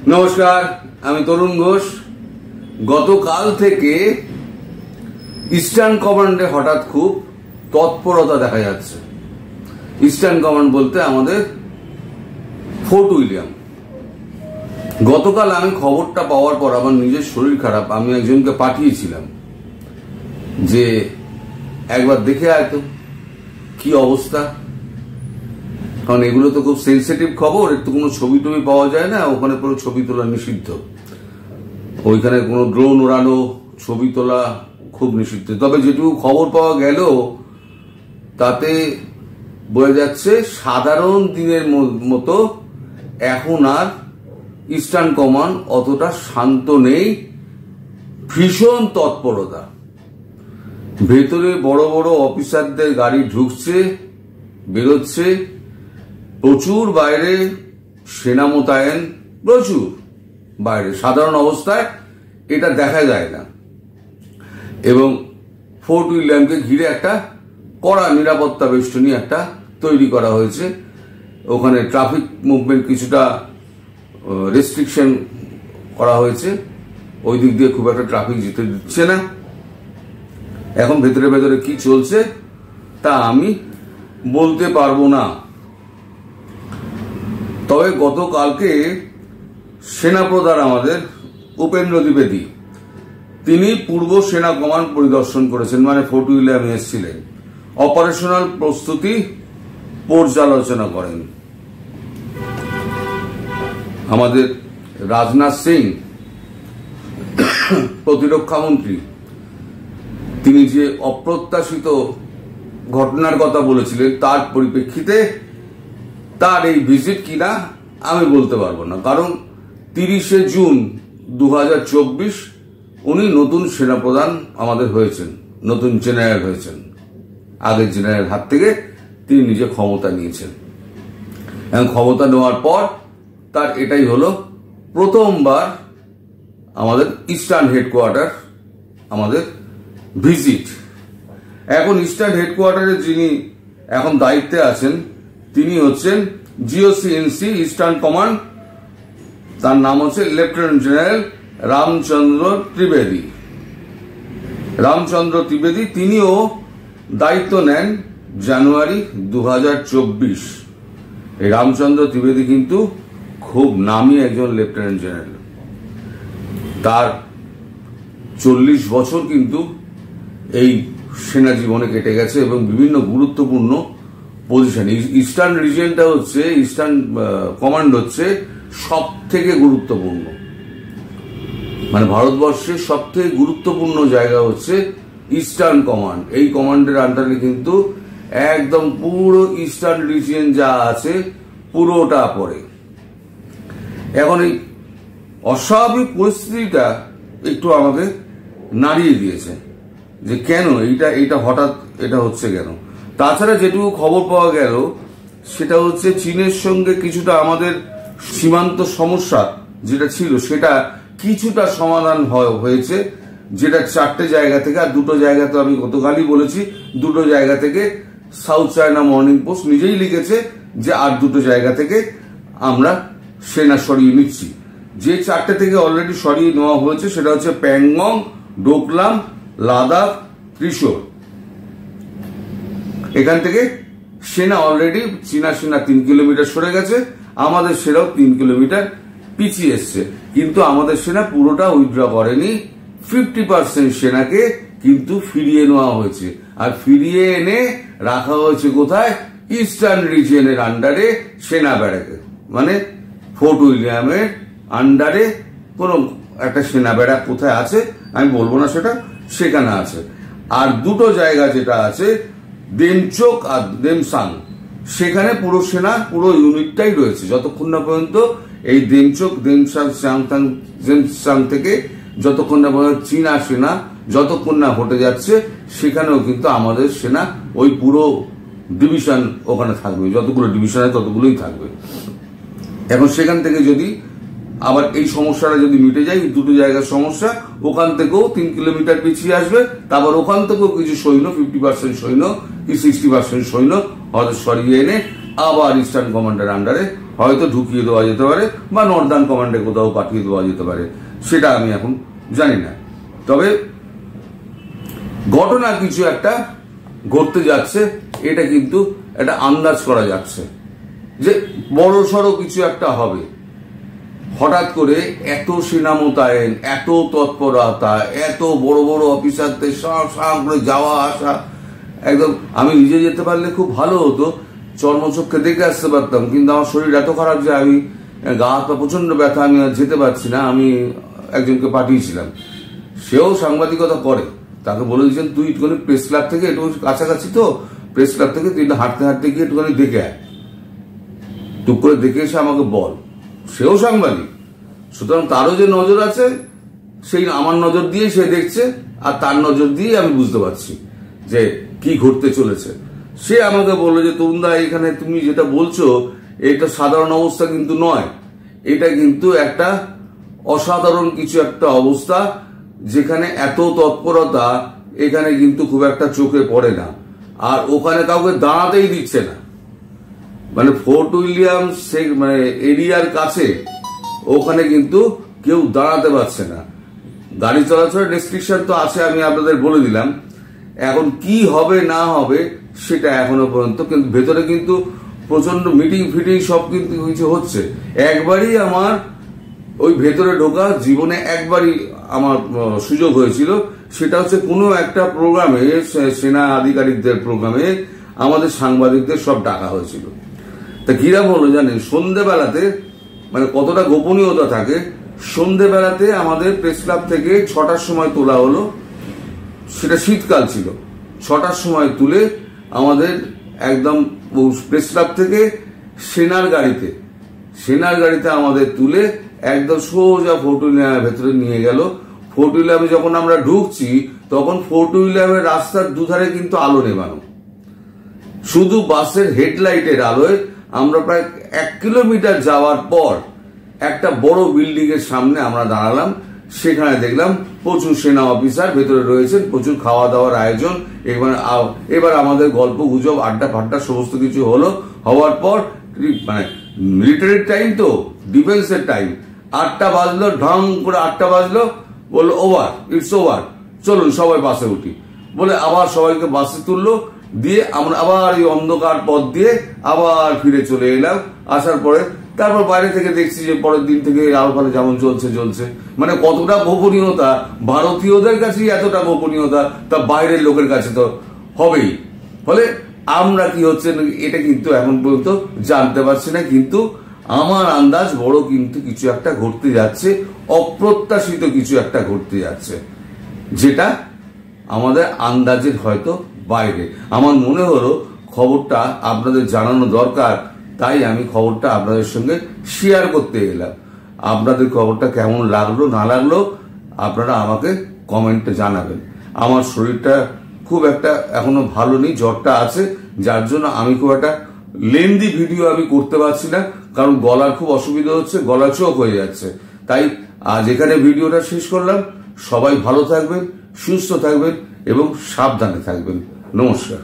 নমস্কার, আমি তরুণ ঘোষ। গতকাল থেকে ইস্টার্ন কমান্ডে হঠাৎ খুব তৎপরতা দেখা যাচ্ছে। ইস্টার্ন কমান্ড বলতে আমাদের ফোর্ট উইলিয়াম। গতকাল আমি খবরটা পাওয়ার পর আমার নিজের শরীর খারাপ, আমি একজনকে পাঠিয়েছিলাম যে একবার দেখে আয় তো কি অবস্থা, কারণ এগুলো তো খুব সেন্সিটিভ খবর, এর তো কোনো ছবি টবি পাওয়া যায় না, ওখানে পুরো ছবি তোলা নিষিদ্ধ, ওইখানে কোনো ড্রোন ওড়ানো ছবি তোলা খুব নিষিদ্ধ। তবে যেটুকু খবর পাওয়া গেল তাতে বোঝা যাচ্ছে সাধারণ দিনের মতো এখন আর ইস্টার্ন কমান্ড অতটা শান্ত নেই, ভীষণ তৎপরতা। ভেতরে বড় বড় অফিসারদের গাড়ি ঢুকছে বেরোচ্ছে, প্রচুর বাইরে সেনা মোতায়েন, প্রচুর বাইরে, সাধারণ অবস্থায় এটা দেখা যায় না। এবং ফোর্ট উইলিয়ামকে ঘিরে একটা কড়া নিরাপত্তা বেষ্টনী একটা তৈরি করা হয়েছে। ওখানে ট্রাফিক মুভমেন্ট কিছুটা রেস্ট্রিকশন করা হয়েছে, ওই দিক দিয়ে খুব একটা ট্রাফিক যেতে দিচ্ছে না। এখন ভেতরে ভেতরে কি চলছে তা আমি বলতে পারবো না। তবে গতকালকে সেনাপ্রধান আমাদের উপেন্দ্র দ্বিবেদী, তিনি পূর্ব সেনা কমান্ড পরিদর্শন করেছেন, মানে ফোর্ট উইলিয়ামে এসেছিলেন, অপারেশনাল প্রস্তুতি পর্যালোচনা করেন। আমাদের রাজনাথ সিং প্রতিরক্ষা মন্ত্রী, তিনি যে অপ্রত্যাশিত ঘটনার কথা বলেছিলেন তার পরিপ্রেক্ষিতে তার এই ভিজিট কিনা আমি বলতে পারবো না, কারণ 30শে জুন 2024 উনি নতুন সেনাপ্রধান আমাদের হয়েছেন, নতুন জেনারেল হয়েছেন। আগের জেনারেল হাত থেকে তিনি নিজে ক্ষমতা নিয়েছেন এবং ক্ষমতা নেওয়ার পর তার এটাই হলো প্রথমবার আমাদের ইস্টার্ন হেডকোয়ার্টার আমাদের ভিজিট। এখন ইস্টার্ন হেডকোয়ার্টারে যিনি এখন দায়িত্বে আছেন তিনি হচ্ছেন জিওসিএনসি ইস্টার্ন কমান্ড, তার নাম হচ্ছে লেফটেন্যান্ট জেনারেল রামচন্দ্র ত্রিবেদী। রামচন্দ্র ত্রিবেদী তিনিও দায়িত্ব নেন জানুয়ারি 2024। এই রামচন্দ্র ত্রিবেদী কিন্তু খুব নামী একজন লেফটেন্যান্ট জেনারেল, তার 40 বছর কিন্তু এই সেনা জীবনে কেটে গেছে এবং বিভিন্ন গুরুত্বপূর্ণ পজিশন। ইস্টার্ন রিজিয়নটা হচ্ছে, ইস্টার্ন কমান্ড হচ্ছে সব থেকে গুরুত্বপূর্ণ, মানে ভারতবর্ষের সব থেকে গুরুত্বপূর্ণ জায়গা হচ্ছে ইস্টার্ন কমান্ড। এই কমান্ডের আন্ডারে কিন্তু একদম পুরো ইস্টার্ন রিজিয়ন যা আছে পুরোটা পড়ে। এখন এই অস্বাভাবিক পরিস্থিতিটা একটু আমাকে নাড়িয়ে দিয়েছে যে কেন এইটা হঠাৎ এটা হচ্ছে কেন। তাছাড়া যেটুকু খবর পাওয়া গেল সেটা হচ্ছে চীনের সঙ্গে কিছুটা আমাদের সীমান্ত সমস্যা যেটা ছিল সেটা কিছুটা সমাধান হয়েছে, যেটা 4টে জায়গা থেকে, আর 2টো জায়গা তো আমি গতকালই বলেছি, 2টো জায়গা থেকে সাউথ চায়না মর্নিং পোস্ট নিজেই লিখেছে যে আর 2টো জায়গা থেকে আমরা সেনা সরিয়ে নিচ্ছি। যে 4টে থেকে অলরেডি সরিয়ে নেওয়া হয়েছে সেটা হচ্ছে প্যাংগং, ডোকলাম, লাদাখ, ত্রিশূর। এখান থেকে সেনা অলরেডি, চীনা সেনা 3 কিলোমিটার সরে গেছে, আমাদের সেনাও 3 কিলোমিটার পিছিয়ে এসছে, কিন্তু আমাদের সেনা পুরোটা উইথড্র করেনি। 50% সেনাকে কিন্তু ফিরিয়ে নেওয়া হয়েছে, আর ফিরিয়ে এনে রাখা হয়েছে কোথায়? ইস্টার্ন রিজিয়নের আন্ডারে সেনা ব্যারাকে, মানে ফোর্ট উইলিয়ামের আন্ডারে কোন একটা সেনা ব্যারাক কোথায় আছে আমি বলবো না, সেটা সেখানে আছে। আর 2টো জায়গা যেটা আছে দেমচোক আর দেমসাং, সেখানে পুরো সেনা পুরো ইউনিটটাই রয়েছে যতক্ষণ না পর্যন্ত এই দেমচোক দেমসাং থেকে যতক্ষণ না পর্যন্ত চীনা সেনা যতক্ষণ না হটে যাচ্ছে, সেখানেও কিন্তু আমাদের সেনা ওই পুরো ডিভিশন ওখানে থাকবে, যতগুলো ডিভিশন আছে ততগুলোই থাকবে। এখন সেখান থেকে যদি আবার এই সমস্যাটা যদি মিটে যায়, 2টো জায়গার সমস্যা, ওখান থেকেও 3 কিলোমিটার পিছিয়ে আসবে, তারপর ওখান থেকেও কিছু সৈন্য, 50% সৈন্য কি 60% সৈন্য হয়তো সরিয়ে এনে আবার ইস্টার্ন কমান্ডের আন্ডারে হয়তো ঢুকিয়ে দেওয়া যেতে পারে বা নর্দার্ন কমান্ডে কোথাও পাঠিয়ে দেওয়া যেতে পারে, সেটা আমি এখন জানি না। তবে ঘটনা কিছু একটা ঘটতে যাচ্ছে, এটা কিন্তু একটা আন্দাজ করা যাচ্ছে যে বড় সড়ো কিছু একটা হবে। হঠাৎ করে এত সেনা মোতায়েন, এত তৎপরতা, এত বড় বড় অফিসারদের সব করে যাওয়া আসা, একদম আমি নিজে যেতে পারলে খুব ভালো হতো, চর্মচক্ষে দেখে আসতে পারতাম, কিন্তু আমার শরীর এত খারাপ যে আমি গা হাত পা প্রচন্ড ব্যথা, আমি আর যেতে পারছি না। আমি একজনকে পাঠিয়েছিলাম, সেও সাংবাদিকতা করে, তাকে বলে দিয়েছেন তুই একটুখানি প্রেস ক্লাব থেকে, একটু কাছাকাছি তো প্রেস ক্লাব থেকে তুই হাঁটতে হাঁটতে গিয়ে একটুখানি দেখে আয়, টুক করে দেখে এসে আমাকে বল। সেও সাংবাদিক, সুতরাং তারও যে নজর আছে সেই আমার নজর দিয়ে সে দেখছে, আর তার নজর দিয়ে আমি বুঝতে পারছি যে কি ঘটতে চলেছে। সে আমাকে বললো যে তরুণদা, এখানে তুমি যেটা বলছো এটা সাধারণ অবস্থা কিন্তু নয়, এটা কিন্তু একটা অসাধারণ কিছু একটা অবস্থা, যেখানে এত তৎপরতা এখানে কিন্তু খুব একটা চোখে পড়ে না, আর ওখানে কাউকে দাঁড়াতেই দিচ্ছে না। মানে ফোর্ট উইলিয়াম মানে এরিয়ার কাছে ওখানে কিন্তু কেউ দাঁড়াতে পারছে না। গাড়ি চলাচলের রেস্ট্রিকশন তো আছে, আমি আপনাদের বলে দিলাম। এখন কি হবে না হবে সেটা এখনো পর্যন্ত, কিন্তু ভেতরে কিন্তু প্রচন্ড মিটিং ফিটিং সব কিন্তু কিছু হচ্ছে। একবারই আমার ওই ভেতরে ঢোকা, জীবনে একবারই আমার সুযোগ হয়েছিল, সেটা হচ্ছে কোনো একটা প্রোগ্রামে, সেনা আধিকারিকদের প্রোগ্রামে আমাদের সাংবাদিকদের সব ডাকা হয়েছিল। তা কিরাম হলো জানেন, সন্ধ্যেবেলাতে মানে কতটা গোপনীয়তা থাকে, সন্ধ্যেবেলাতে আমাদের প্রেস ক্লাব থেকে 6টার সময় তোলা হলো, সেটা শীতকাল ছিল, 6টার সময় তুলে আমাদের একদম প্রেস ক্লাব থেকে সেনার গাড়িতে আমাদের তুলে একদম সোজা ফোর্ট উইলিয়ামের ভেতরে নিয়ে গেল। ফোর্ট উইলিয়ামে যখন আমরা ঢুকছি তখন ফোর্ট উইলিয়ামের রাস্তার দুধারে কিন্তু আলো নেবানো, শুধু বাসের হেডলাইটের আলোয় আমরা প্রায় 1 কিলোমিটার যাওয়ার পর একটা বড় বিল্ডিং এর সামনে আমরা দাঁড়ালাম। সেখানে দেখলাম প্রচুর সেনা অফিসার ভেতরে রয়েছেন, প্রচুর খাওয়া দাওয়ার আয়োজন। এবার আমাদের গল্প গুজব আড্ডা ফাড্ডা সমস্ত কিছু হলো। হওয়ার পর মানে মিলিটারির টাইম তো, ডিফেন্সের টাইম, 8টা বাজলো, ঢং করে 8টা বাজলো, বললো ওভার, ইটস ওভার, চলুন সবাই বাসে উঠি বলে আবার সবাইকে বাসে তুললো। দিয়ে আমরা আবার এই অন্ধকার পথ দিয়ে আবার ফিরে চলে এলাম। আসার পরে তারপর বাইরে থেকে দেখছি যে পরের দিন থেকে আলফালে যেমন চলছে, মানে কতটা গোপনীয়তা, ভারতীয়দের কাছেই এতটা গোপনীয়তা, তা বাইরের লোকের কাছে তো হবেই। ফলে আমরা কি হচ্ছে এটা কিন্তু এখন পর্যন্ত জানতে পারছি না, কিন্তু আমার আন্দাজ বড় কিন্তু কিছু একটা ঘটতে যাচ্ছে, অপ্রত্যাশিত কিছু একটা ঘটতে যাচ্ছে, যেটা আমাদের আন্দাজের হয়তো বাইরে। আমার মনে হলো খবরটা আপনাদের জানানো দরকার, তাই আমি খবরটা আপনাদের সঙ্গে শেয়ার করতে এলাম। আপনাদের খবরটা কেমন লাগলো না লাগলো আপনারা আমাকে কমেন্টে জানাবেন। আমার শরীরটা খুব একটা এখনো ভালো নেই, জ্বরটা আছে, যার জন্য আমি খুব একটা লেন্দি ভিডিও আমি করতে পারছি না, কারণ গলার খুব অসুবিধা হচ্ছে, গলা চোখ হয়ে যাচ্ছে। তাই আজ এখানে ভিডিওটা শেষ করলাম। সবাই ভালো থাকবেন, সুস্থ থাকবেন এবং সাবধানে থাকবেন। নমস্কার।